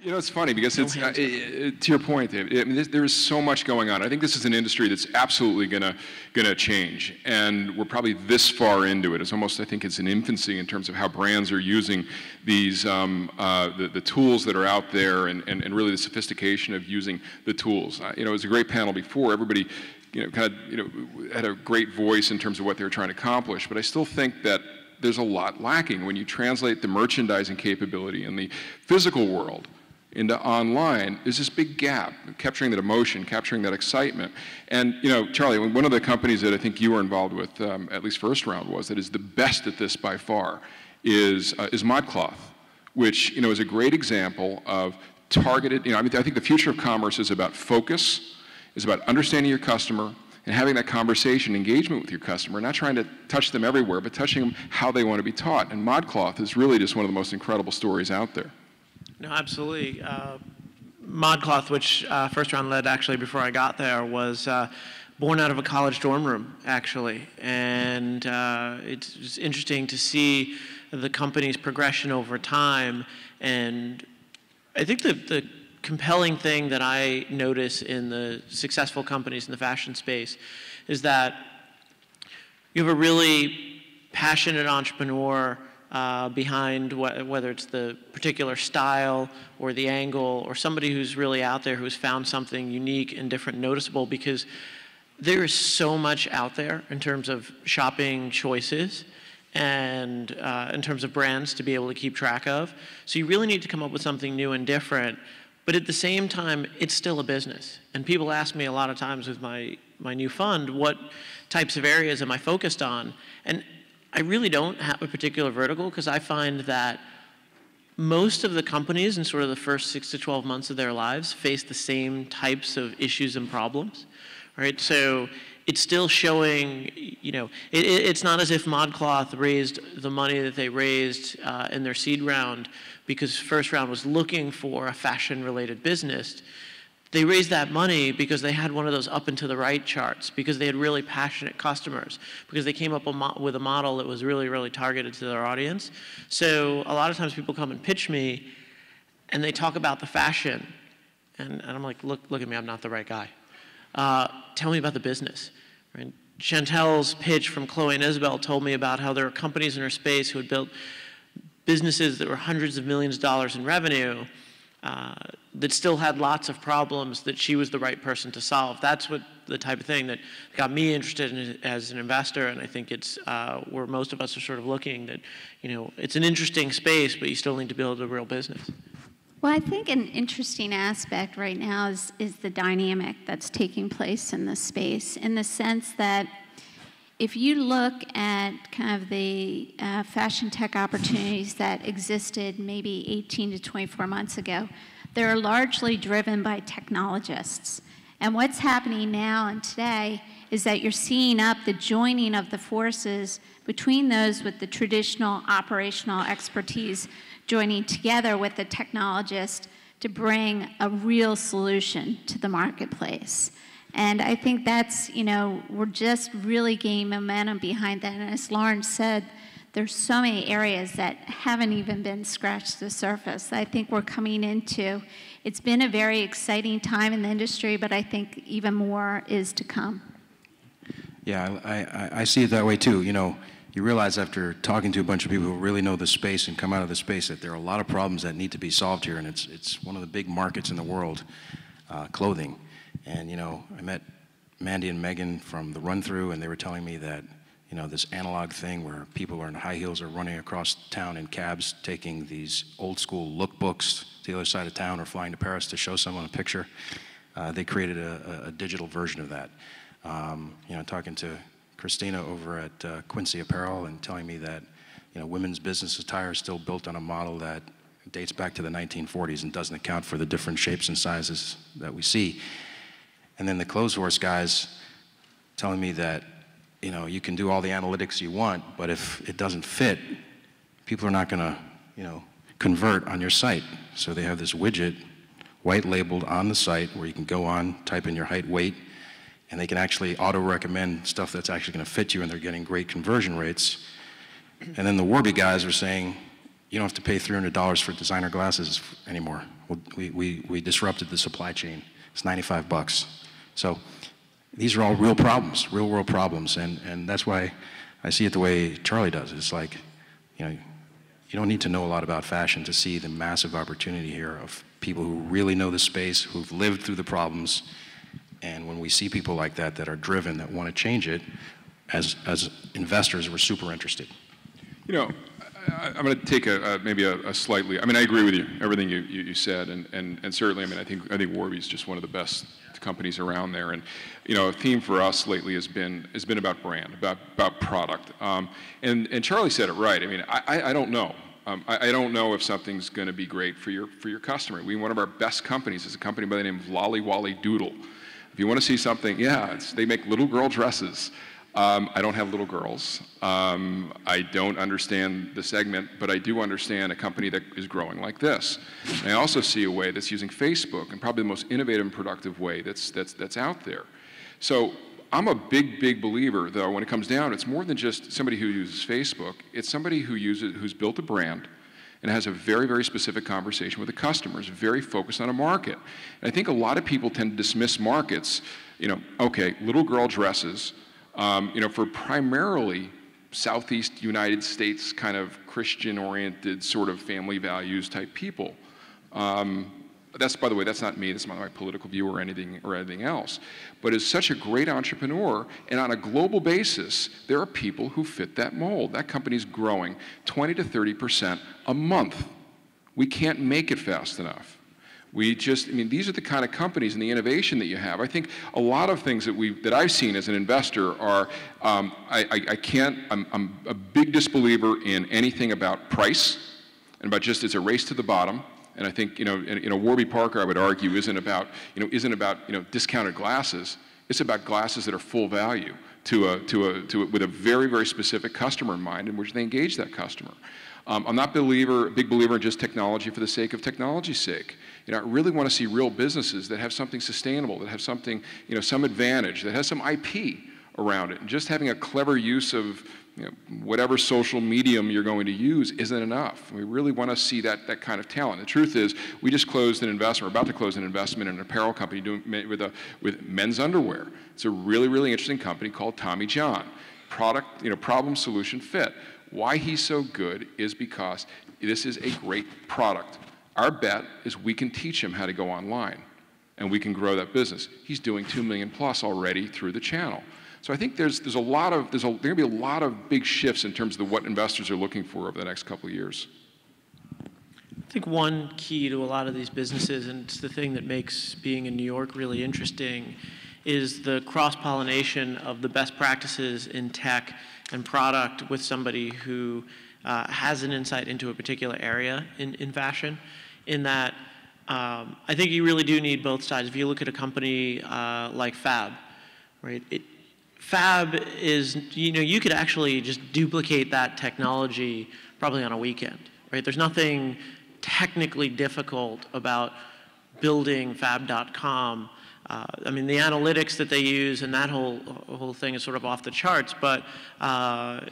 You know, it's funny because it's, to your point, Dave, I mean, there is so much going on. I think this is an industry that's absolutely gonna change, and we're probably this far into it. It's almost, I think it's in infancy in terms of how brands are using these, the tools that are out there and really the sophistication of using the tools. You know, it was a great panel before. Everybody, you know, kind of, you know, had a great voice in terms of what they were trying to accomplish, but I still think that there's a lot lacking when you translate the merchandising capability in the physical world into online. There's this big gap, capturing that emotion, capturing that excitement. And, you know, Charlie, one of the companies that I think you were involved with, at least first round, was that is the best at this by far, is ModCloth, which, you know, is a great example of targeted, you know, I mean, I think the future of commerce is about focus, is about understanding your customer, and having that conversation, engagement with your customer, not trying to touch them everywhere, but touching them how they want to be taught. And ModCloth is really just one of the most incredible stories out there. No, absolutely. ModCloth, which first round led actually before I got there, was born out of a college dorm room, actually. And it's interesting to see the company's progression over time. And I think the compelling thing that I notice in the successful companies in the fashion space is that you have a really passionate entrepreneur behind whether it's the particular style or the angle, or somebody who's really out there who's found something unique and different, noticeable, because there is so much out there in terms of shopping choices and in terms of brands to be able to keep track of. So you really need to come up with something new and different. But at the same time, it's still a business. And people ask me a lot of times with my new fund, what types of areas am I focused on? And I really don't have a particular vertical, because I find that most of the companies in sort of the first 6 to 12 months of their lives face the same types of issues and problems, right? So it's still showing, you know, it's not as if ModCloth raised the money that they raised in their seed round because first round was looking for a fashion-related business. They raised that money because they had one of those up and to the right charts, because they had really passionate customers, because they came up with a model that was really, really targeted to their audience. So a lot of times people come and pitch me, and they talk about the fashion, and I'm like, look at me, I'm not the right guy. Tell me about the business. Right? Chantel's pitch from Chloe and Isabel told me about how there are companies in her space who had built businesses that were hundreds of millions of dollars in revenue that still had lots of problems that she was the right person to solve. That's what the type of thing that got me interested in it as an investor, and I think it's where most of us are sort of looking, that, you know, it's an interesting space, but you still need to build a real business. Well, I think an interesting aspect right now is the dynamic that's taking place in this space, in the sense that if you look at kind of the fashion tech opportunities that existed maybe 18 to 24 months ago, they're largely driven by technologists. And what's happening now and today is that you're seeing up the joining of the forces between those with the traditional operational expertise joining together with the technologist to bring a real solution to the marketplace. And I think that's, you know, we're just really gaining momentum behind that. And as Lauren said, there's so many areas that haven't even been scratched the surface. I think we're coming into, it's been a very exciting time in the industry, but I think even more is to come. Yeah, I see it that way too. You know, you realize after talking to a bunch of people who really know the space and come out of the space that there are a lot of problems that need to be solved here, and it's one of the big markets in the world, clothing. And, you know, I met Mandy and Megan from the run-through, and they were telling me that, you know, this analog thing where people are in high heels are running across town in cabs, taking these old-school lookbooks to the other side of town or flying to Paris to show someone a picture. They created a digital version of that. You know, talking to Christina over at Quincy Apparel and telling me that, you know, women's business attire is still built on a model that dates back to the 1940s and doesn't account for the different shapes and sizes that we see. And then the clothes horse guys telling me that, you know, you can do all the analytics you want, but if it doesn't fit, people are not going to, you know, convert on your site. So they have this widget white labeled on the site where you can go on, type in your height, weight, and they can actually auto-recommend stuff that's actually going to fit you, and they're getting great conversion rates. And then the Warby guys are saying, you don't have to pay $300 for designer glasses anymore. We disrupted the supply chain. It's $95. So these are all real problems, real world problems, and that's why I see it the way Charlie does. It's like, you know, you don't need to know a lot about fashion to see the massive opportunity here of people who really know the space, who've lived through the problems, and when we see people like that that are driven, that want to change it, as investors, we're super interested. You know, I'm going to take maybe a slightly. I mean, I agree with you, everything you said, and certainly, I mean, I think Warby's just one of the best companies around there, and you know, a theme for us lately has been about brand, about product, and Charlie said it right. I mean, I don't know. I don't know if something's going to be great for your customer. One of our best companies is a company by the name of Lolly Wally Doodle. If you want to see something, yeah, they make little girl dresses. I don't have little girls. I don't understand the segment, but I do understand a company that is growing like this. And I also see a way that's using Facebook, and probably the most innovative and productive way that's out there. So I'm a big believer, though, when it comes down, it's more than just somebody who uses Facebook. It's somebody who's built a brand and has a very specific conversation with the customers, very focused on a market. And I think a lot of people tend to dismiss markets, you know, okay, little girl dresses, you know, for primarily Southeast United States kind of Christian-oriented sort of family values type people. That's, by the way, that's not me, that's not my political view or anything else. But as such a great entrepreneur, and on a global basis, there are people who fit that mold. That company's growing 20 to 30% a month. We can't make it fast enough. I mean, these are the kind of companies and the innovation that you have. I think a lot of things that I've seen as an investor are, I'm a big disbeliever in anything about price and about just it's a race to the bottom. And I think, you know, Warby Parker, I would argue, isn't about discounted glasses. It's about glasses that are full value with a very specific customer in mind, in which they engage that customer. I'm not a big believer in just technology for the sake of technology's sake. You know, I really want to see real businesses that have something sustainable, that have something, you know, some advantage, that has some IP around it. And just having a clever use of, you know, whatever social medium you're going to use isn't enough. We really want to see that kind of talent. The truth is, we just closed an investment, we're about to close an investment in an apparel company with men's underwear. It's a really interesting company called Tommy John. Product, you know, problem, solution, fit. Why he's so good is because this is a great product. Our bet is we can teach him how to go online, and we can grow that business. He's doing 2 million plus already through the channel. So I think there's going to be a lot of big shifts in terms of what investors are looking for over the next couple of years. I think one key to a lot of these businesses, and it's the thing that makes being in New York really interesting, is the cross-pollination of the best practices in tech and product with somebody who has an insight into a particular area in fashion. In that, I think you really do need both sides. If you look at a company like Fab, right? Fab is, you know, you could actually just duplicate that technology probably on a weekend, right? There's nothing technically difficult about building Fab.com. I mean, the analytics that they use and that whole thing is sort of off the charts, but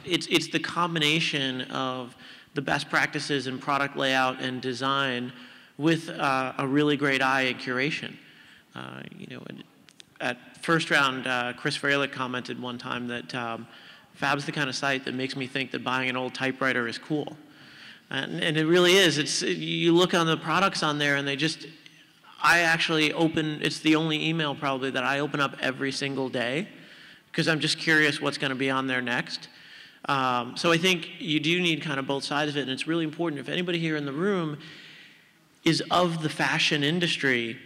it's the combination of the best practices in product layout and design with a really great eye and curation. You know, at first round, Chris Freilich commented one time that Fab's the kind of site that makes me think that buying an old typewriter is cool. And it really is. You look on the products on there and I actually it's the only email probably that I open up every single day because I'm just curious what's going to be on there next. So I think you do need kind of both sides of it, and it's really important. If anybody here in the room is of the fashion industry,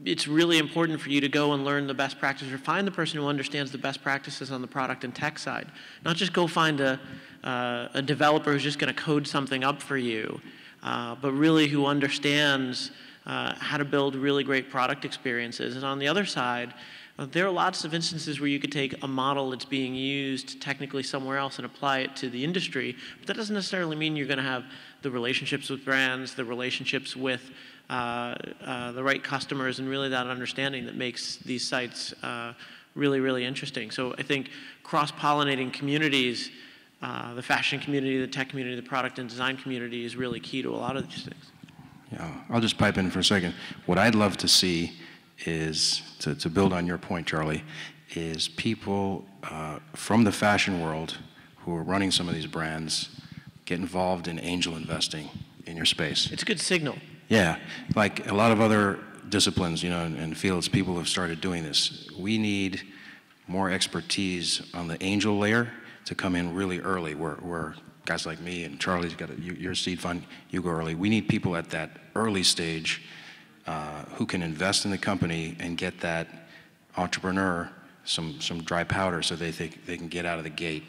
it's really important for you to go and learn the best practices or find the person who understands the best practices on the product and tech side. Not just go find a developer who's just going to code something up for you, but really who understands how to build really great product experiences. And on the other side, there are lots of instances where you could take a model that's being used technically somewhere else and apply it to the industry, but that doesn't necessarily mean you're going to have the relationships with brands, the relationships with the right customers, and really that understanding that makes these sites really interesting. So I think cross-pollinating communities the fashion community, the tech community, the product and design community is really key to a lot of these things. Yeah, I'll just pipe in for a second. What I'd love to see is, to build on your point, Charlie, is people from the fashion world who are running some of these brands get involved in angel investing in your space. It's a good signal. Yeah, like a lot of other disciplines, you know, and fields, people have started doing this. We need more expertise on the angel layer to come in really early, where guys like me and Charlie's got your seed fund, you go early. We need people at that early stage who can invest in the company and get that entrepreneur some dry powder so they can get out of the gate.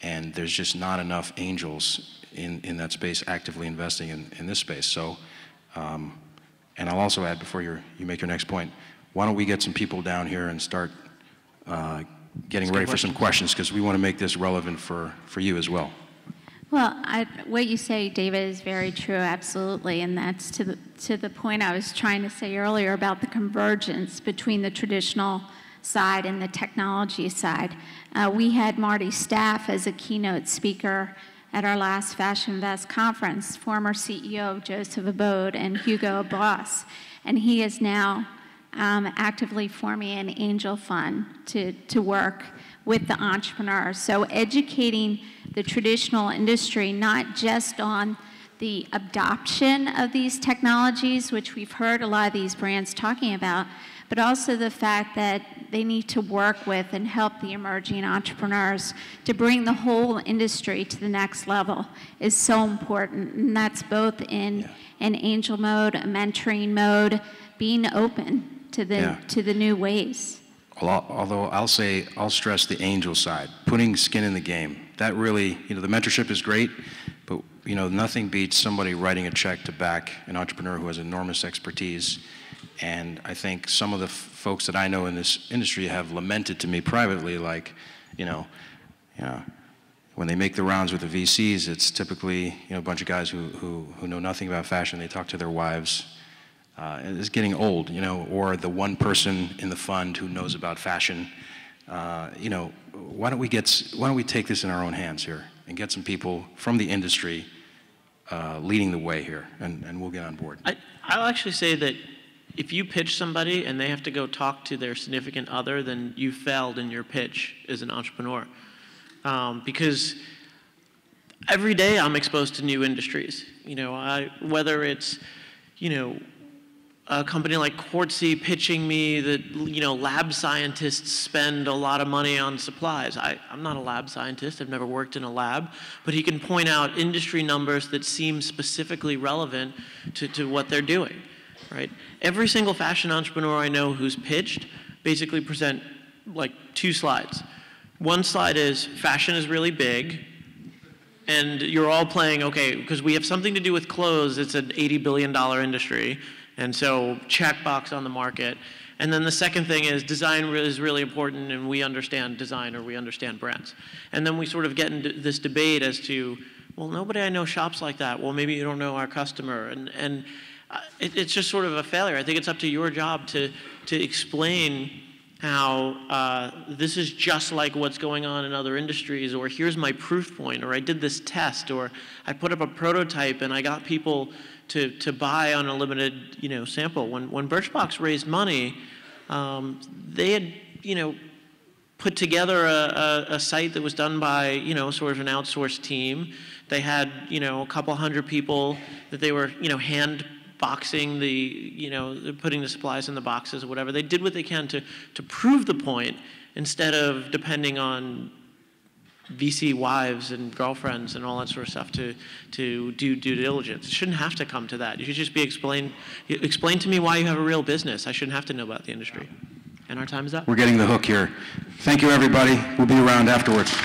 And there's just not enough angels in that space actively investing in this space. So, and I'll also add before you make your next point, why don't we get some people down here and start getting ready for some questions, because we want to make this relevant for you as well. Well, what you say, David, is very true, absolutely, and that's to the point I was trying to say earlier about the convergence between the traditional side and the technology side. We had Marty Staff as a keynote speaker at our last Fashion Invest conference, former CEO Joseph Abode and Hugo Boss, and he is now actively forming an angel fund to work with the entrepreneurs. So educating the traditional industry, not just on the adoption of these technologies, which we've heard a lot of these brands talking about, but also the fact that they need to work with and help the emerging entrepreneurs to bring the whole industry to the next level is so important. And that's both in an angel mode, a mentoring mode, being open to the new ways. Although I'll stress the angel side, putting skin in the game. That really, you know, the mentorship is great, but you know, nothing beats somebody writing a check to back an entrepreneur who has enormous expertise. And I think some of the folks that I know in this industry have lamented to me privately, like, you know, when they make the rounds with the VCs, it's typically, you know, a bunch of guys who know nothing about fashion. They talk to their wives. It's getting old, you know, or the one person in the fund who knows about fashion. You know, why don't we take this in our own hands here and get some people from the industry leading the way here, and we'll get on board. I'll actually say that if you pitch somebody and they have to go talk to their significant other, then you failed in your pitch as an entrepreneur. Because every day I'm exposed to new industries. You know, whether it's, you know, a company like Quartzy pitching me that, you know, lab scientists spend a lot of money on supplies. I'm not a lab scientist, I've never worked in a lab, but he can point out industry numbers that seem specifically relevant to what they're doing, right? Every single fashion entrepreneur I know who's pitched basically present like 2 slides. One slide is fashion is really big, and you're all playing, okay, because we have something to do with clothes, it's an $80 billion industry. And so checkbox on the market. And then the second thing is design is really important, and we understand design, or we understand brands. And then we sort of get into this debate as to, well, nobody I know shops like that. Well, maybe you don't know our customer. And it's just sort of a failure. I think it's up to your job to explain how this is just like what's going on in other industries, or here's my proof point, or I did this test, or I put up a prototype and I got people to buy on a limited, you know, sample. When Birchbox raised money, they had, you know, put together a site that was done by, you know, sort of an outsourced team. They had, you know, a couple hundred people that they were, you know, hand boxing the, you know, putting the supplies in the boxes or whatever. They did what they can to prove the point instead of depending on VC wives and girlfriends and all that sort of stuff to do due diligence. It shouldn't have to come to that. You should just be explain to me why you have a real business. I shouldn't have to know about the industry. And our time is up. We're getting the hook here. Thank you, everybody. We'll be around afterwards.